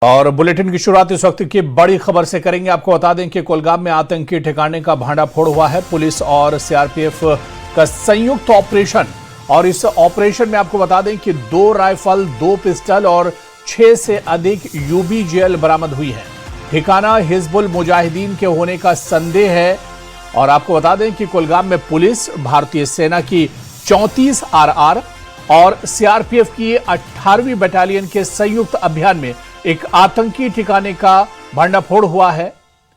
और बुलेटिन की शुरुआत इस वक्त की बड़ी खबर से करेंगे। आपको बता दें कि कोलगाम में आतंकी ठिकाने का भांडाफोड़ हुआ है। पुलिस और सीआरपीएफ का संयुक्त ऑपरेशन, और इस ऑपरेशन में आपको बता दें कि 2 राइफल, 2 पिस्टल और 6 से अधिक यूबीजीएल बरामद हुई है। ठिकाना हिजबुल मुजाहिदीन के होने का संदेह है। और आपको बता दें कि कोलगाम में पुलिस, भारतीय सेना की 34 आरआर और सीआरपीएफ की 18वीं बटालियन के संयुक्त अभियान में एक आतंकी ठिकाने का भंडाफोड़ हुआ है।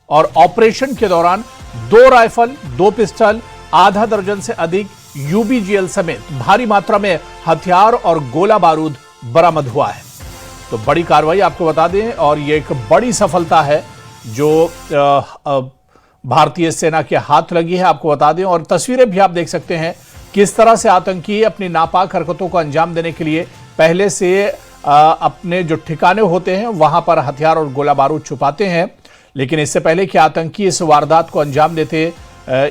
और ऑपरेशन के दौरान 2 राइफल, 2 पिस्टल, आधा दर्जन से अधिक यूबीजीएल समेत भारी मात्रा में हथियार और गोला बारूद बरामद हुआ है। तो बड़ी कार्रवाई आपको बता दें, और ये एक बड़ी सफलता है जो भारतीय सेना के हाथ लगी है। आपको बता दें, और तस्वीरें भी आप देख सकते हैं किस तरह से आतंकी अपनी नापाक हरकतों को अंजाम देने के लिए पहले से अपने जो ठिकाने होते हैं वहां पर हथियार और गोला बारूद छुपाते हैं। लेकिन इससे पहले कि आतंकी इस वारदात को अंजाम देते,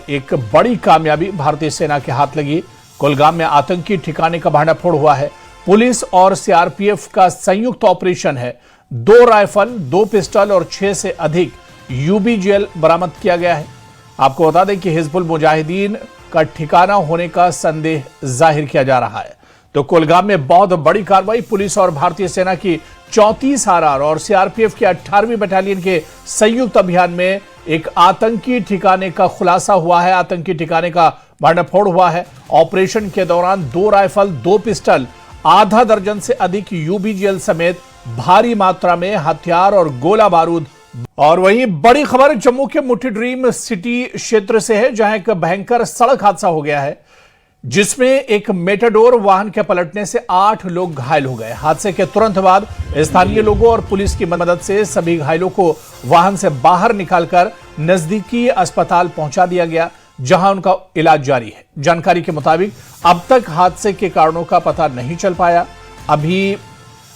एक बड़ी कामयाबी भारतीय सेना के हाथ लगी। कोलगाम में आतंकी ठिकाने का भांडाफोड़ हुआ है। पुलिस और सीआरपीएफ का संयुक्त ऑपरेशन है। 2 राइफल, 2 पिस्टल और 6 से अधिक यूबीजीएल बरामद किया गया है। आपको बता दें कि हिजबुल मुजाहिदीन का ठिकाना होने का संदेह जाहिर किया जा रहा है। तो कोलगाम में बहुत बड़ी कार्रवाई। पुलिस और भारतीय सेना की 34 आरआर और सीआरपीएफ की 18वीं बटालियन के संयुक्त अभियान में एक आतंकी ठिकाने का खुलासा हुआ है। आतंकी ठिकाने का भांडाफोड़ हुआ है। ऑपरेशन के दौरान 2 राइफल, 2 पिस्टल, आधा दर्जन से अधिक यूबीजीएल समेत भारी मात्रा में हथियार और गोला बारूद। और वहीं बड़ी खबर जम्मू के मुठी ड्रीम सिटी क्षेत्र से है, जहां एक भयंकर सड़क हादसा हो गया है, जिसमें एक मेटाडोर वाहन के पलटने से 8 लोग घायल हो गए। हादसे के तुरंत बाद स्थानीय लोगों और पुलिस की मदद से सभी घायलों को वाहन से बाहर निकालकर नजदीकी अस्पताल पहुंचा दिया गया, जहां उनका इलाज जारी है। जानकारी के मुताबिक अब तक हादसे के कारणों का पता नहीं चल पाया। अभी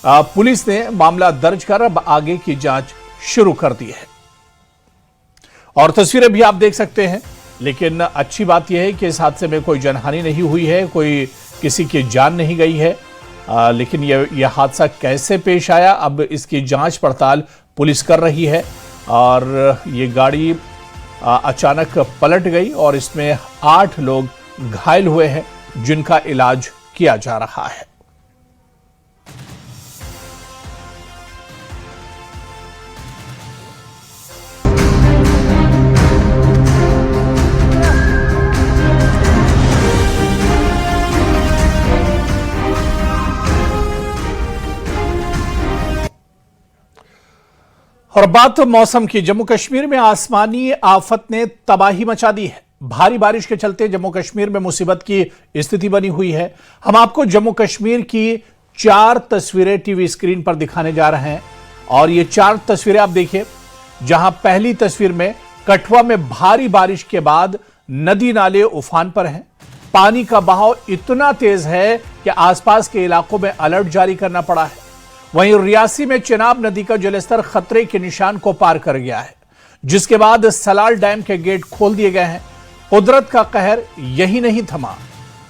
पुलिस ने मामला दर्ज कर अब आगे की जांच शुरू कर दी है। और तस्वीरें भी आप देख सकते हैं। लेकिन अच्छी बात यह है कि इस हादसे में कोई जनहानि नहीं हुई है, कोई किसी की जान नहीं गई है। लेकिन यह हादसा कैसे पेश आया, अब इसकी जांच पड़ताल पुलिस कर रही है। और ये गाड़ी अचानक पलट गई और इसमें 8 लोग घायल हुए हैं, जिनका इलाज किया जा रहा है। और बात मौसम की। जम्मू कश्मीर में आसमानी आफत ने तबाही मचा दी है। भारी बारिश के चलते जम्मू कश्मीर में मुसीबत की स्थिति बनी हुई है। हम आपको जम्मू कश्मीर की 4 तस्वीरें टीवी स्क्रीन पर दिखाने जा रहे हैं। और ये 4 तस्वीरें आप देखिए, जहां पहली तस्वीर में कठुआ में भारी बारिश के बाद नदी नाले उफान पर हैं। पानी का बहाव इतना तेज है कि आसपास के इलाकों में अलर्ट जारी करना पड़ा है। वहीं रियासी में चिनाब नदी का जलस्तर खतरे के निशान को पार कर गया है, जिसके बाद सलाल डैम के गेट खोल दिए गए हैं। कुदरत का कहर यही नहीं थमा।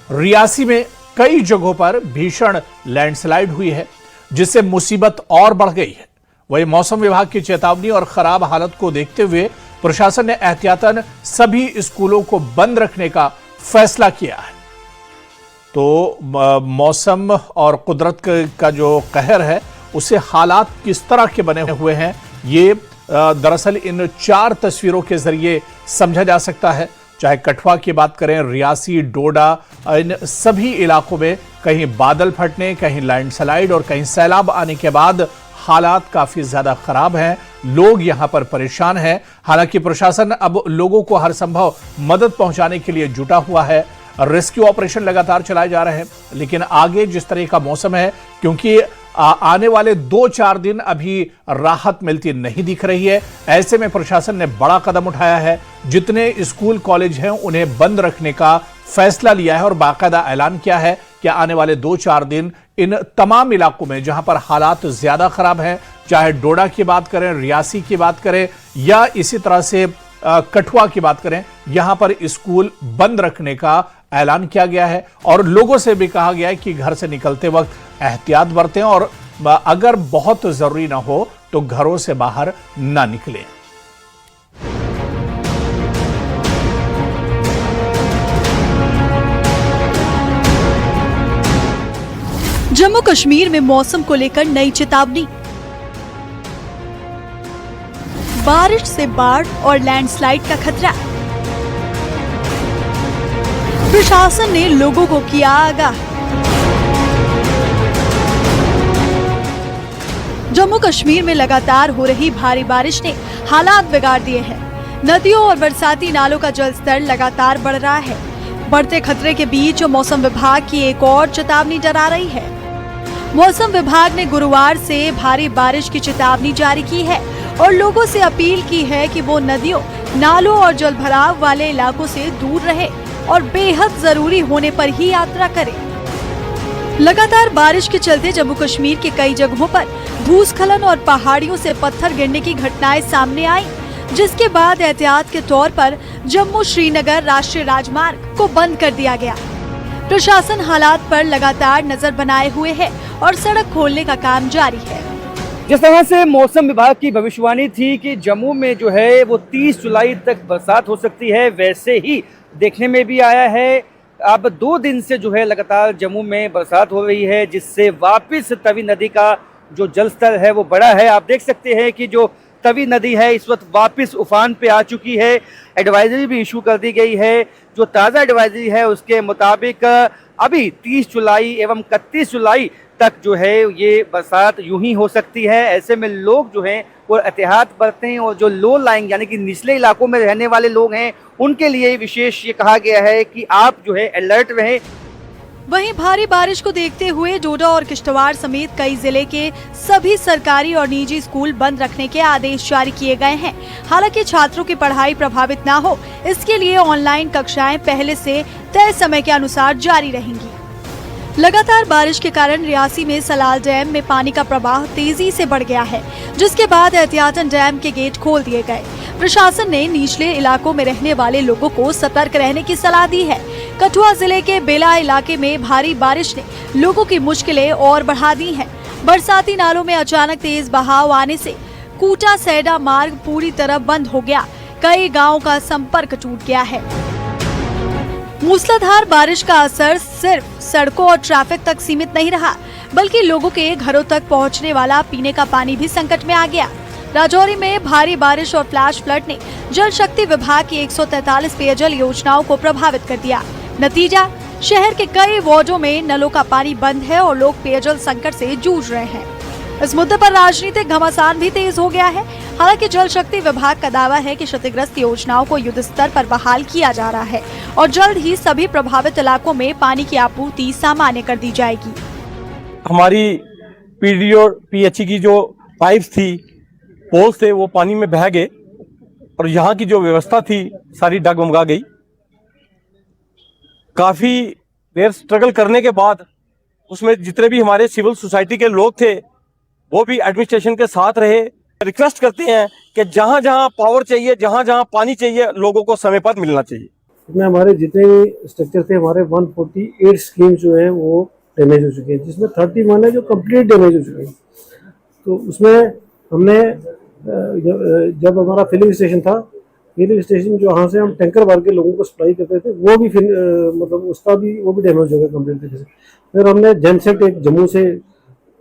रियासी में कई जगहों पर भीषण लैंडस्लाइड हुई है, जिससे मुसीबत और बढ़ गई है। वहीं मौसम विभाग की चेतावनी और खराब हालत को देखते हुए प्रशासन ने एहतियातन सभी स्कूलों को बंद रखने का फैसला किया है। तो मौसम और कुदरत का जो कहर है, उसे हालात किस तरह के बने हुए हैं, ये दरअसल इन 4 तस्वीरों के जरिए समझा जा सकता है। चाहे कठुआ की बात करें, रियासी, डोडा, इन सभी इलाकों में कहीं बादल फटने, कहीं लैंडस्लाइड और कहीं सैलाब आने के बाद हालात काफी ज्यादा खराब हैं। लोग यहां पर परेशान हैं। हालांकि प्रशासन अब लोगों को हर संभव मदद पहुंचाने के लिए जुटा हुआ है। रेस्क्यू ऑपरेशन लगातार चलाए जा रहे हैं। लेकिन आगे जिस तरह का मौसम है, क्योंकि आने वाले 2-4 दिन अभी राहत मिलती नहीं दिख रही है, ऐसे में प्रशासन ने बड़ा कदम उठाया है। जितने स्कूल कॉलेज हैं उन्हें बंद रखने का फैसला लिया है और बाकायदा ऐलान किया है कि आने वाले 2-4 दिन इन तमाम इलाकों में जहां पर हालात ज्यादा खराब हैं, चाहे डोडा की बात करें, रियासी की बात करें या इसी तरह से कठुआ की बात करें, यहां पर स्कूल बंद रखने का ऐलान किया गया है। और लोगों से भी कहा गया है कि घर से निकलते वक्त एहतियात बरतें और अगर बहुत जरूरी ना हो तो घरों से बाहर ना निकलें। जम्मू कश्मीर में मौसम को लेकर नई चेतावनी। बारिश से बाढ़ और लैंडस्लाइड का खतरा। प्रशासन ने लोगों को किया आगाह। जम्मू कश्मीर में लगातार हो रही भारी बारिश ने हालात बिगाड़ दिए हैं। नदियों और बरसाती नालों का जलस्तर लगातार बढ़ रहा है। बढ़ते खतरे के बीच मौसम विभाग की एक और चेतावनी डरा रही है। मौसम विभाग ने गुरुवार से भारी बारिश की चेतावनी जारी की है और लोगों से अपील की है कि वो नदियों, नालों और जलभराव वाले इलाकों से दूर रहे और बेहद जरूरी होने पर ही यात्रा करें। लगातार बारिश के चलते जम्मू कश्मीर के कई जगहों पर भूस्खलन और पहाड़ियों से पत्थर गिरने की घटनाएं सामने आई, जिसके बाद एहतियात के तौर पर जम्मू श्रीनगर राष्ट्रीय राजमार्ग को बंद कर दिया गया। प्रशासन हालात पर लगातार नजर बनाए हुए है और सड़क खोलने का काम जारी है। जिस तरह से मौसम विभाग की भविष्यवाणी थी कि जम्मू में जो है वो 30 जुलाई तक बरसात हो सकती है, वैसे ही देखने में भी आया है। अब 2 दिन से जो है लगातार जम्मू में बरसात हो रही है, जिससे वापस तवी नदी का जो जलस्तर है वो बढ़ा है। आप देख सकते हैं कि जो तवी नदी है इस वक्त वापस उफान पे आ चुकी है। एडवाइजरी भी इशू कर दी गई है। जो ताज़ा एडवाइजरी है उसके मुताबिक अभी 30 जुलाई एवं 31 जुलाई तक जो है ये बरसात यूं ही हो सकती है। ऐसे में लोग जो हैं वो एहतियात बरतें और जो लो लाइंग यानी कि निचले इलाकों में रहने वाले लोग हैं उनके लिए विशेष ये कहा गया है कि आप जो है अलर्ट रहें। वहीं भारी बारिश को देखते हुए डोडा और किश्तवाड़ समेत कई जिले के सभी सरकारी और निजी स्कूल बंद रखने के आदेश जारी किए गए हैं। हालांकि छात्रों की पढ़ाई प्रभावित न हो, इसके लिए ऑनलाइन कक्षाएं पहले से तय समय के अनुसार जारी रहेंगी। लगातार बारिश के कारण रियासी में सलाल डैम में पानी का प्रवाह तेजी से बढ़ गया है, जिसके बाद एहतियातन डैम के गेट खोल दिए गए। प्रशासन ने निचले इलाकों में रहने वाले लोगों को सतर्क रहने की सलाह दी है। कठुआ जिले के बेला इलाके में भारी बारिश ने लोगों की मुश्किलें और बढ़ा दी हैं। बरसाती नालों में अचानक तेज बहाव आने से कूटा सैडा मार्ग पूरी तरह बंद हो गया। कई गाँव का संपर्क टूट गया है। मूसलाधार बारिश का असर सिर्फ सड़कों और ट्रैफिक तक सीमित नहीं रहा, बल्कि लोगों के घरों तक पहुंचने वाला पीने का पानी भी संकट में आ गया। राजौरी में भारी बारिश और फ्लैश फ्लड ने जल शक्ति विभाग की 143 पेयजल योजनाओं को प्रभावित कर दिया। नतीजा, शहर के कई वार्डों में नलों का पानी बंद है और लोग पेयजल संकट से जूझ रहे हैं। इस मुद्दे पर राजनीतिक घमासान भी तेज हो गया है। हालांकि जल शक्ति विभाग का दावा है कि क्षतिग्रस्त योजनाओं को युद्ध स्तर पर बहाल किया जा रहा है और जल्द ही सभी प्रभावित इलाकों में पानी की आपूर्ति सामान्य कर दी जाएगी। हमारी पीडी और पीएचई की जो पाइप्स थी, पोल्स थे, वो पानी में बह गए और यहाँ की जो व्यवस्था थी सारी डगमगा गई। काफी देर स्ट्रगल करने के बाद उसमें जितने भी हमारे सिविल सोसाइटी के लोग थे वो भी एडमिनिस्ट्रेशन के साथ रहे। रिक्वेस्ट करते हैं कि जहाँ जहाँ पावर चाहिए, जहाँ जहाँ पानी चाहिए, लोगों को समय पर मिलना चाहिए। इसमें हमारे जितने स्ट्रक्चर थे, हमारे 148 स्कीम जो है वो डैमेज हो चुके हैं, जिसमें 31 है जो कंप्लीट डैमेज हो चुके हैं। तो उसमें हमने जब हमारा फिलिंग स्टेशन था, फिलिंग स्टेशन जो यहाँ से हम टैंकर भर के लोगों को सप्लाई करते थे, वो भी फिर मतलब उसका भी वो भी डैमेज हो गया कंप्लीट तरीके से। फिर हमने जेनसेट एक जम्मू से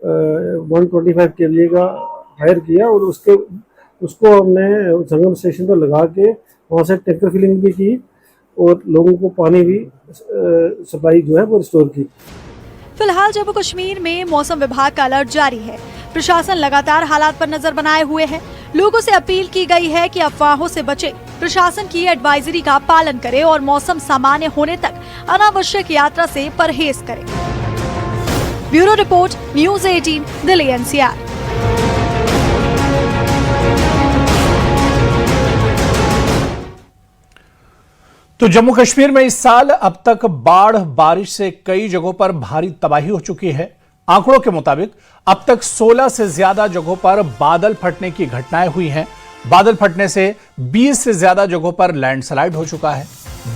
125 kVA का हायर किया और उसको हमने संगम स्टेशन पर लगा के वहाँ से टैंकर फिलिंग भी की और लोगों को पानी भी सप्लाई जो है वो रिस्टोर की। फिलहाल जम्मू कश्मीर में मौसम विभाग का अलर्ट जारी है। प्रशासन लगातार हालात पर नजर बनाए हुए है। लोगों से अपील की गई है कि अफवाहों से बचे, प्रशासन की एडवाइजरी का पालन करें और मौसम सामान्य होने तक अनावश्यक यात्रा से परहेज करें। Bureau report, news 18, Delhi NCR। तो जम्मू कश्मीर में इस साल अब तक बाढ़ बारिश से कई जगहों पर भारी तबाही हो चुकी है। आंकड़ों के मुताबिक अब तक 16 से ज्यादा जगहों पर बादल फटने की घटनाएं हुई हैं। बादल फटने से 20 से ज्यादा जगहों पर लैंडस्लाइड हो चुका है।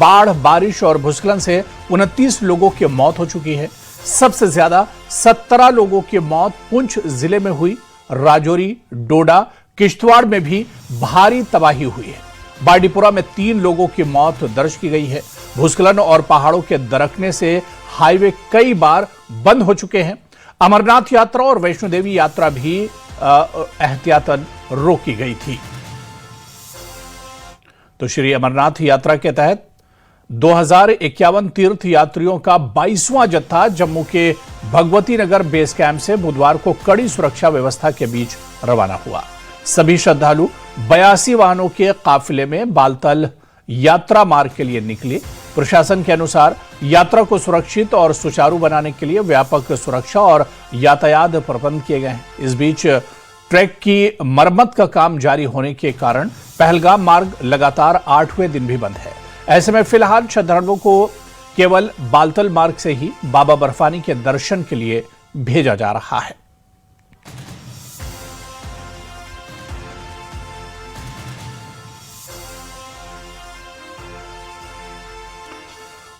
बाढ़, बारिश और भूस्खलन से 29 लोगों की मौत हो चुकी है। सबसे ज्यादा 17 लोगों की मौत पुंछ जिले में हुई। राजौरी, डोडा, किश्तवाड़ में भी भारी तबाही हुई है। बाडीपुरा में 3 लोगों की मौत दर्ज की गई है। भूस्खलन और पहाड़ों के दरकने से हाईवे कई बार बंद हो चुके हैं। अमरनाथ यात्रा और वैष्णो देवी यात्रा भी एहतियातन रोकी गई थी। तो श्री अमरनाथ यात्रा के तहत 2051 तीर्थ यात्रियों का 22वां जत्था जम्मू के भगवती नगर बेस कैंप से बुधवार को कड़ी सुरक्षा व्यवस्था के बीच रवाना हुआ। सभी श्रद्धालु 82 वाहनों के काफिले में बालतल यात्रा मार्ग के लिए निकले। प्रशासन के अनुसार यात्रा को सुरक्षित और सुचारू बनाने के लिए व्यापक सुरक्षा और यातायात प्रबंध किए गए हैं। इस बीच ट्रैक की मरम्मत का काम जारी होने के कारण पहलगाम मार्ग लगातार 8वें दिन भी बंद है। ऐसे में फिलहाल श्रद्धालुओं को केवल बालतल मार्ग से ही बाबा बर्फानी के दर्शन के लिए भेजा जा रहा है।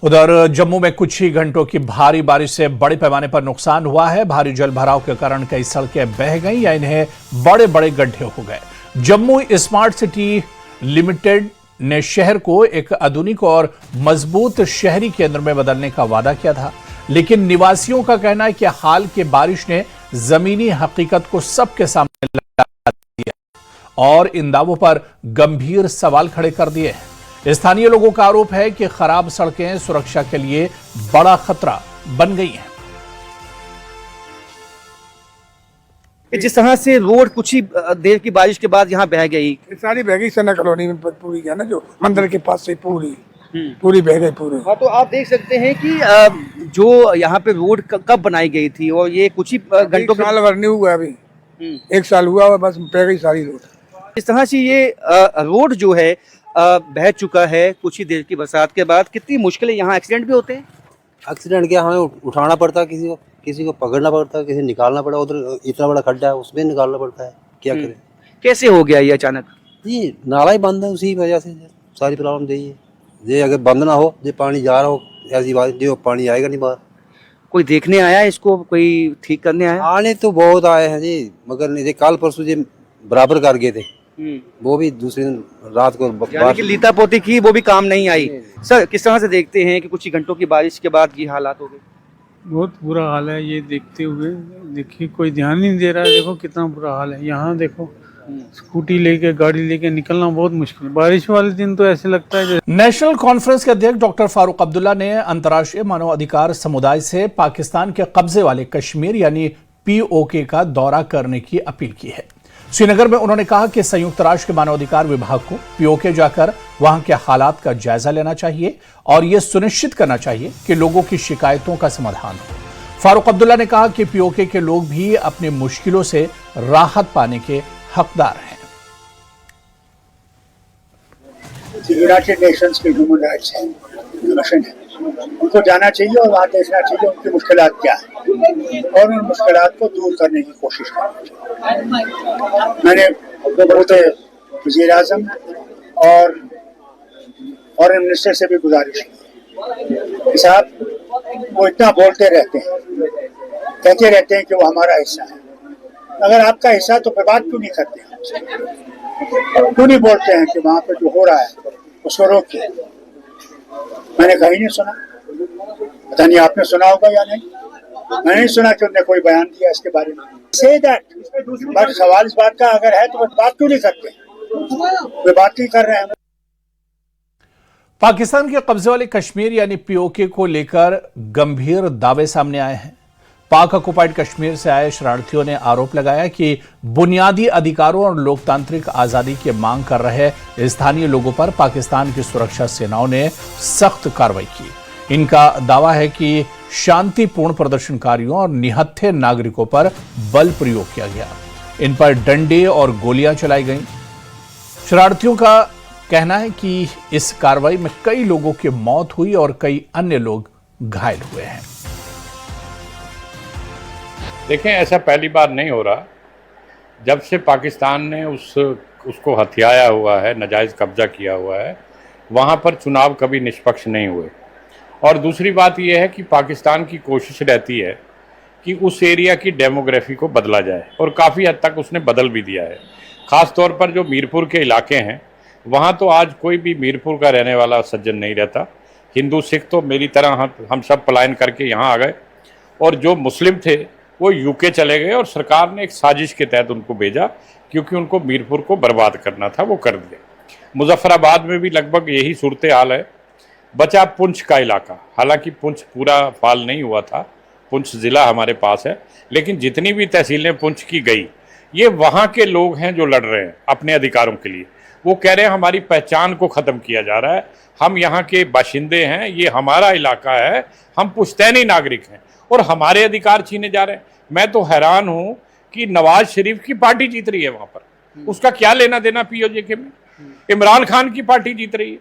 उधर जम्मू में कुछ ही घंटों की भारी बारिश से बड़े पैमाने पर नुकसान हुआ है। भारी जल भराव के कारण कई सड़कें बह गईं या इन्हें बड़े बड़े गड्ढे हो गए। जम्मू स्मार्ट सिटी लिमिटेड ने शहर को एक आधुनिक और मजबूत शहरी केंद्र में बदलने का वादा किया था, लेकिन निवासियों का कहना है कि हाल की बारिश ने जमीनी हकीकत को सबके सामने ला दिया और इन दावों पर गंभीर सवाल खड़े कर दिए हैं। स्थानीय लोगों का आरोप है कि खराब सड़कें सुरक्षा के लिए बड़ा खतरा बन गई हैं। जिस तरह से रोड कुछ ही देर की बारिश के बाद यहाँ बह गई, सारी बह गई। सना कॉलोनी में पूरी क्या ना, जो मंदिर के पास से पूरी बह गई पूरी। हाँ, तो आप देख सकते हैं कि जो यहाँ पे रोड कब बनाई गई थी और ये कुछ ही घंटों के साल भर नहीं हुआ अभी, 1 साल हुआ बस बह गई सारी रोड। इस तरह से ये रोड जो है बह चुका है कुछ ही देर की बरसात के बाद। कितनी मुश्किलें, यहाँ एक्सीडेंट भी होते हैं। एक्सीडेंट क्या, हमें उठाना पड़ता है, किसी को पकड़ना पड़ता है, किसी निकालना पड़ा। उधर इतना बड़ा खड्डा है उसमें निकालना पड़ता है, क्या करें। कैसे हो गया ये अचानक? जी नाला ही बंद है, उसी वजह से सारी प्रॉब्लम यही है। ये अगर बंद ना हो, जो पानी जा रहा हो, ऐसी बात जो पानी आएगा नहीं बाहर। कोई देखने आया इसको, कोई ठीक करने आया? आने तो बहुत आए हैं जी, मगर ये कल परसों जी बराबर कर गए थे, वो भी दूसरे दिन रात को लीता पोती की, वो भी काम नहीं आई। सर, किस तरह से देखते हैं कि कुछ ही घंटों की बारिश के बाद ये हालात हो गए? बहुत बुरा हाल है ये देखते हुए। देखिए कोई ध्यान नहीं दे रहा है। देखो कितना बुरा हाल है। यहाँ देखो स्कूटी लेके, गाड़ी लेके निकलना बहुत मुश्किल। बारिश वाले दिन तो ऐसे लगता है। नेशनल कॉन्फ्रेंस के अध्यक्ष डॉक्टर फारूक अब्दुल्ला ने अंतर्राष्ट्रीय मानवाधिकार समुदाय से पाकिस्तान के कब्जे वाले कश्मीर यानी POK का दौरा करने की अपील की है। श्रीनगर में उन्होंने कहा कि संयुक्त राष्ट्र के मानवाधिकार विभाग को POK जाकर वहां के हालात का जायजा लेना चाहिए और यह सुनिश्चित करना चाहिए कि लोगों की शिकायतों का समाधान हो। फारूक अब्दुल्ला ने कहा कि POK के लोग भी अपनी मुश्किलों से राहत पाने के हकदार हैं। यूनाइटेड नेशंस के ह्यूमन राइट्स कमीशन है, उनको जाना चाहिए और वहाँ देखना चाहिए उनकी मुश्किलात क्या है और उन मुश्किलात को दूर करने की कोशिश करनी चाहिए। मैंने बहुत वज़ीर आज़म और फॉरेन मिनिस्टर से भी गुजारिश की कि साहब वो इतना बोलते रहते हैं, कहते रहते हैं कि वो हमारा हिस्सा है। अगर आपका हिस्सा है तो फिर बात क्यों नहीं करते हैं? क्यों नहीं बोलते हैं कि वहाँ पे जो हो रहा है उसको रोकिए? मैंने कहीं नहीं सुना, पता नहीं आपने सुना होगा या नहीं। मैंने नहीं सुना कि उन्होंने कोई बयान दिया इसके बारे में। से दैट, बट सवाल इस बात का अगर है तो बात क्यों नहीं करते? वे बात नहीं कर रहे हैं। पाकिस्तान के कब्जे वाले कश्मीर यानी POK को लेकर गंभीर दावे सामने आए हैं। पाक ऑक्युपाइड कश्मीर से आए शरणार्थियों ने आरोप लगाया कि बुनियादी अधिकारों और लोकतांत्रिक आजादी की मांग कर रहे स्थानीय लोगों पर पाकिस्तान की सुरक्षा सेनाओं ने सख्त कार्रवाई की। इनका दावा है कि शांतिपूर्ण प्रदर्शनकारियों और निहत्थे नागरिकों पर बल प्रयोग किया गया। इन पर डंडे और गोलियां चलाई गईं। शरणार्थियों का कहना है कि इस कार्रवाई में कई लोगों की मौत हुई और कई अन्य लोग घायल हुए हैं। देखें, ऐसा पहली बार नहीं हो रहा। जब से पाकिस्तान ने उसको हथियाया हुआ है, नाजायज़ कब्जा किया हुआ है, वहाँ पर चुनाव कभी निष्पक्ष नहीं हुए और दूसरी बात यह है कि पाकिस्तान की कोशिश रहती है कि उस एरिया की डेमोग्राफी को बदला जाए, और काफ़ी हद तक उसने बदल भी दिया है। ख़ास तौर पर जो मीरपुर के इलाके हैं वहाँ तो आज कोई भी मीरपुर का रहने वाला सज्जन नहीं रहता। हिंदू सिख तो मेरी तरह हम सब पलायन करके यहाँ आ गए, और जो मुस्लिम थे वो यूके चले गए, और सरकार ने एक साजिश के तहत उनको भेजा क्योंकि उनको मीरपुर को बर्बाद करना था, वो कर दिया। मुजफ्फराबाद में भी लगभग यही सूरत हाल है। बचा पुंछ का इलाका, हालांकि पुंछ पूरा फाल नहीं हुआ था, पुंछ ज़िला हमारे पास है, लेकिन जितनी भी तहसीलें पुंछ की गई ये वहाँ के लोग हैं जो लड़ रहे हैं अपने अधिकारों के लिए। वो कह रहे हैं हमारी पहचान को ख़त्म किया जा रहा है, हम यहाँ के बाशिंदे हैं, ये हमारा इलाका है, हम पुश्तैनी नागरिक हैं और हमारे अधिकार छीने जा रहे हैं। मैं तो हैरान हूँ कि नवाज शरीफ की पार्टी जीत रही है वहाँ पर, उसका क्या लेना देना पीओजे में। इमरान खान की पार्टी जीत रही है,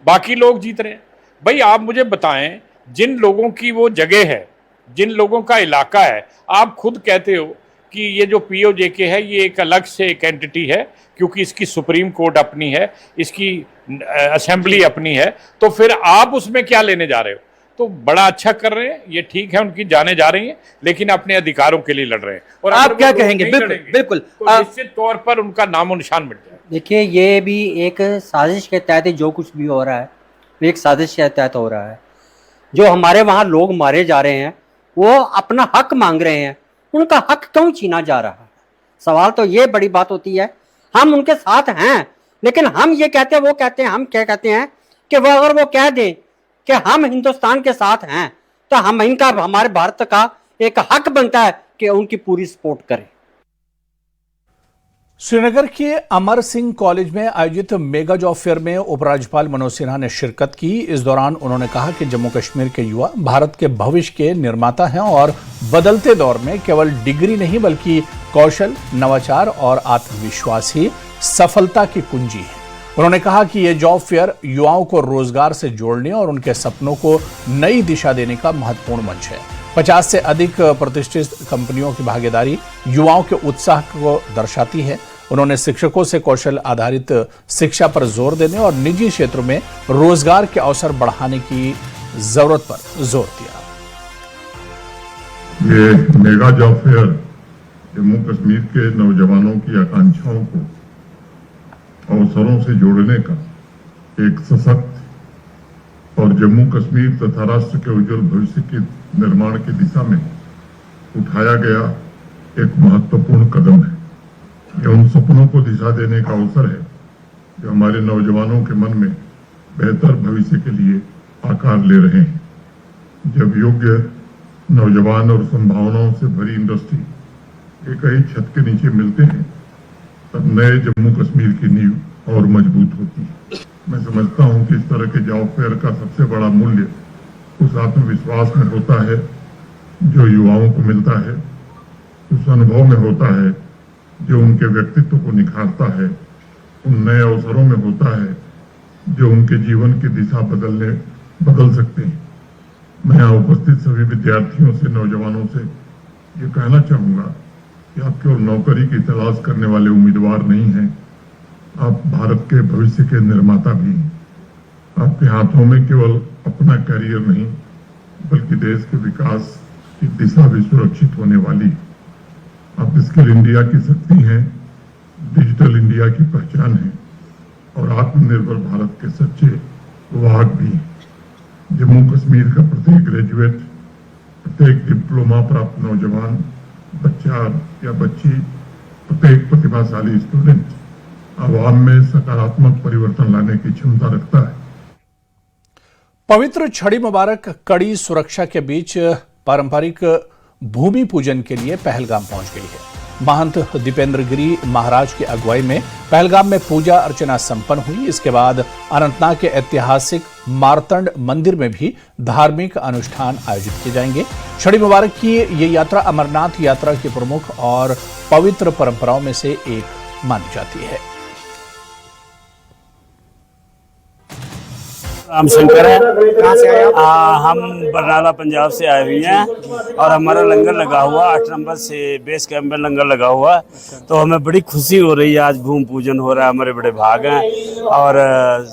बाकी लोग जीत रहे हैं। भाई आप मुझे बताएं, जिन लोगों की वो जगह है, जिन लोगों का इलाका है, आप खुद कहते हो कि ये जो पीओजे है ये एक अलग से एक एंटिटी है क्योंकि इसकी सुप्रीम कोर्ट अपनी है, इसकी असेंबली अपनी है, तो फिर आप उसमें क्या लेने जा रहे हो? तो बड़ा अच्छा कर रहे हैं, ये ठीक है, उनकी जाने जा रही हैं, लेकिन अपने अधिकारों के लिए लड़ रहे हैं। और आप क्या कहेंगे? बिल्कुल तो निश्चित तौर पर उनका नामो निशान मिट जाए। देखिए, ये भी एक साजिश के तहत जो कुछ भी हो रहा है एक साजिश के तहत हो रहा है। जो हमारे वहाँ लोग मारे जा रहे हैं वो अपना हक मांग रहे हैं, उनका हक क्यों छीना जा रहा है? सवाल तो ये बड़ी बात होती है। हम उनके साथ हैं, लेकिन हम ये कहते हैं, वो कहते हैं, हम क्या कहते हैं कि वो अगर वो कह दें कि हम हिंदुस्तान के साथ हैं तो हम इनका, हमारे भारत का एक हक बनता है कि उनकी पूरी सपोर्ट करें। श्रीनगर के अमर सिंह कॉलेज में आयोजित मेगा जॉब फेयर में उपराज्यपाल मनोज सिन्हा ने शिरकत की। इस दौरान उन्होंने कहा कि जम्मू कश्मीर के युवा भारत के भविष्य के निर्माता हैं और बदलते दौर में केवल डिग्री नहीं बल्कि कौशल, नवाचार और आत्मविश्वास ही सफलता की कुंजी है। उन्होंने कहा कि यह जॉब फेयर युवाओं को रोजगार से जोड़ने और उनके सपनों को नई दिशा देने का महत्वपूर्ण मंच है। 50 से अधिक प्रतिष्ठित कंपनियों की भागीदारी युवाओं के उत्साह को दर्शाती है। उन्होंने शिक्षकों से कौशल आधारित शिक्षा पर जोर देने और निजी क्षेत्र में रोजगार के अवसर बढ़ाने की जरूरत पर जोर दिया। ये mega job fair Jammu Kashmir के नौजवानों की आकांक्षाओं को अवसरों से जोड़ने का एक सशक्त और जम्मू कश्मीर तथा राष्ट्र के उज्जवल भविष्य के निर्माण की दिशा में उठाया गया एक महत्वपूर्ण कदम है। यह उन सपनों को दिशा देने का अवसर है जो हमारे नौजवानों के मन में बेहतर भविष्य के लिए आकार ले रहे हैं। जब योग्य नौजवान और संभावनाओं से भरी इंडस्ट्री एक ही छत के नीचे मिलते हैं तब नए जम्मू कश्मीर की नींव और मजबूत होती है। मैं समझता हूं कि इस तरह के जॉब फेयर का सबसे बड़ा मूल्य उस आत्मविश्वास में होता है जो युवाओं को मिलता है, उस अनुभव में होता है जो उनके व्यक्तित्व को निखारता है, उन नए अवसरों में होता है जो उनके जीवन की दिशा बदल सकते हैं। मैं यहाँ उपस्थित सभी विद्यार्थियों से, नौजवानों से ये कहना चाहूँगा कि आप केवल नौकरी की तलाश करने वाले उम्मीदवार नहीं हैं, आप भारत के भविष्य के निर्माता भी हैं। आपके हाथों में केवल अपना करियर नहीं बल्कि देश के विकास की दिशा भी सुरक्षित होने वाली। आप स्किल इंडिया की शक्ति हैं, डिजिटल इंडिया की पहचान है और आत्मनिर्भर भारत के सच्चे वाहक भी हैं। जम्मू कश्मीर का प्रत्येक ग्रेजुएट, प्रत्येक डिप्लोमा प्राप्त नौजवान, बच्चा या बच्ची, प्रत्येक प्रतिभाशाली स्टूडेंट आवाम में सकारात्मक परिवर्तन लाने की क्षमता रखता है। पवित्र छड़ी मुबारक कड़ी सुरक्षा के बीच पारंपरिक भूमि पूजन के लिए पहलगाम पहुंच गई है। महंत दीपेंद्र गिरी महाराज की अगुवाई में पहलगाम में पूजा अर्चना संपन्न हुई। इसके बाद अनंतनाग के ऐतिहासिक मारतंड मंदिर में भी धार्मिक अनुष्ठान आयोजित किए जाएंगे। छड़ी मुबारक की ये यात्रा अमरनाथ यात्रा की प्रमुख और पवित्र परंपराओं में से एक मानी जाती है। राम शंकर है। कहाँ से आए आप? हम बरनाला पंजाब से आए हुए हैं और हमारा लंगर लगा हुआ 8 नंबर से बेस कैंप में लंगर लगा हुआ, तो हमें बड़ी खुशी हो रही है। आज भूमि पूजन हो रहा है, हमारे बड़े भाग हैं और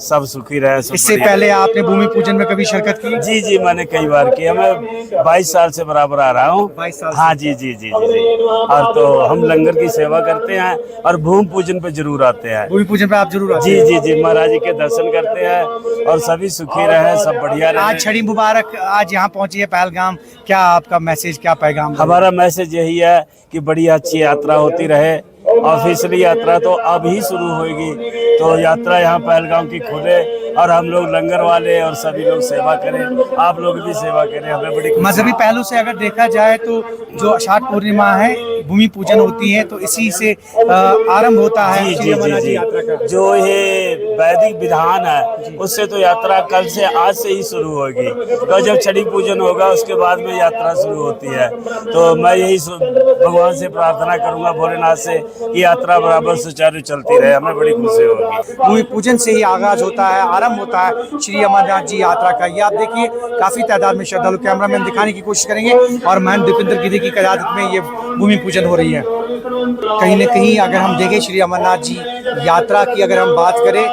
सब सुखी रहे। इससे पहले आपने भूमि पूजन में कभी शिरकत की? जी जी, मैंने कई बार किया। मैं 22 साल से बराबर आ रहा हूँ। 22 साल? हाँ जी जी जी जी। और तो हम लंगर की सेवा करते हैं और भूमि पूजन पे जरूर आते हैं। भूमि पूजन पे आप जरूर आते हैं? हैं? जी जी जी, महाराज जी के दर्शन करते हैं और सभी सुखी रहे, सब बढ़िया रहे। आज छड़ी मुबारक आज यहाँ पहुंची है पहलगाम, क्या आपका मैसेज, क्या पैगाम? हमारा मैसेज यही है कि बड़ी अच्छी यात्रा होती रहे। ऑफिशियली यात्रा तो अब ही शुरू होगी, तो यात्रा यहाँ पहलगाम की खुले और हम लोग लंगर वाले और सभी लोग सेवा करें, आप लोग भी सेवा करें। हमें बड़ी मजहबी पहलू से अगर देखा जाए तो जो आषाढ़ पूर्णिमा है, भूमि पूजन होती है, तो इसी से आरंभ होता है जी जी जी, यात्रा का। जो ये वैदिक विधान है उससे तो यात्रा कल से आज से ही शुरू होगी, तो जब छड़ी पूजन होगा उसके बाद में यात्रा शुरू होती है। तो मैं यही भगवान से प्रार्थना करूंगा, भोलेनाथ से, कि यात्रा बराबर सुचारू चलती रहे, हमें बड़ी खुशी होगी। भूमि पूजन से ही आगाज होता है, आरंभ होता है श्री अमरनाथ जी यात्रा का। ये आप देखिए काफी तादाद में श्रद्धालु, कैमरामैन दिखाने की कोशिश करेंगे, और महंत दीपेंद्र गिरी की क़यादत में ये भूमि पूजन हो रही है। कहीं न कहीं अगर हम देखें श्री अमरनाथ जी यात्रा की अगर हम बात करें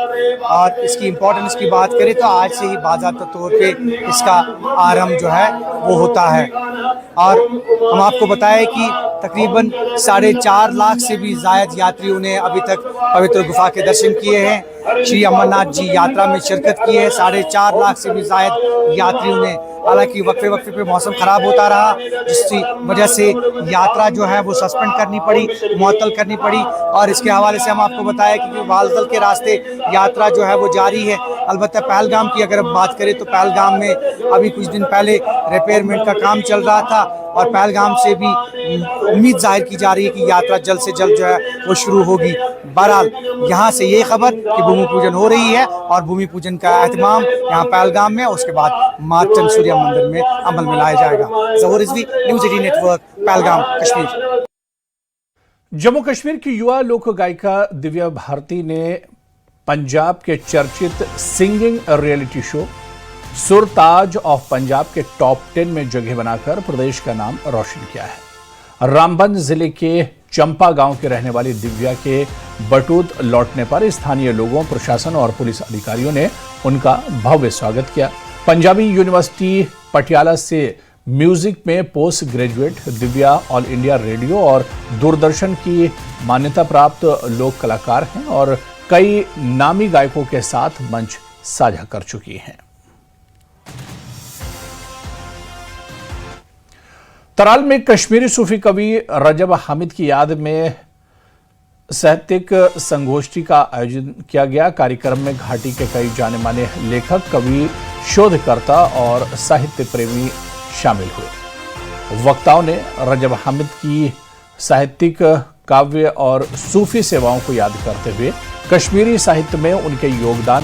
और इसकी इम्पोर्टेंस की बात करें, तो आज से ही बाज़ाब्ता तौर पे इसका आरंभ जो है वो होता है। और हम आपको बताएं कि तकरीबन 4.5 लाख से भी ज़ायद यात्रियों ने अभी तक पवित्र गुफा के दर्शन किए हैं, श्री अमरनाथ जी यात्रा में शिरकत की है। 4.5 लाख से भी ज़ायद यात्रियों ने, हालांकि वक्फे वक्फे पे मौसम ख़राब होता रहा, जिसकी वजह से यात्रा जो है वो सस्पेंड करनी पड़ी, मुअत्तल करनी पड़ी। और इसके हवाले से हम आपको बताया कि वालतल के रास्ते यात्रा जो है वो जारी है। अलबत्ता पहलगाम की अगर हम बात करें तो पहलगाम में अभी कुछ दिन पहले रिपेयरमेंट का काम चल रहा था, और पहलगाम से भी उम्मीद जाहिर की जा रही है कि यात्रा जल्द से जल्द जो है वो शुरू होगी। बहरहाल यहाँ से ये खबर कि भूमि पूजन हो रही है और भूमि पूजन का एहतमाम यहाँ पहलगाम में, उसके बाद मातन सूर्य मंदिर में अमल में लाया जाएगा। ज़हूर रिजवी, न्यूज़ 18 नेटवर्क, पहलगाम, कश्मीर। जम्मू कश्मीर की युवा लोक गायिका दिव्या भारती ने पंजाब के चर्चित singing reality show Surtaj of Punjab के टॉप 10 में जगह बनाकर प्रदेश का नाम रोशन किया है। रामबन जिले के चंपा गांव के रहने वाली दिव्या के बटूत लौटने पर स्थानीय लोगों, प्रशासन और पुलिस अधिकारियों ने उनका भव्य स्वागत किया। पंजाबी यूनिवर्सिटी पटियाला से म्यूजिक में post graduate Divya all India radio और दूरदर्शन की मान्यता प्राप्त लोक कलाकार हैं और कई नामी गायकों के साथ मंच साझा कर चुकी हैं। तराल में कश्मीरी सूफी कवि रजब हामिद की याद में साहित्यिक संगोष्ठी का आयोजन किया गया। कार्यक्रम में घाटी के कई जाने माने लेखक, कवि, शोधकर्ता और साहित्य प्रेमी शामिल हुए। वक्ताओं ने रजब हामिद की साहित्यिक, काव्य और सूफी सेवाओं को याद करते हुए कश्मीरी साहित्य में उनके योगदान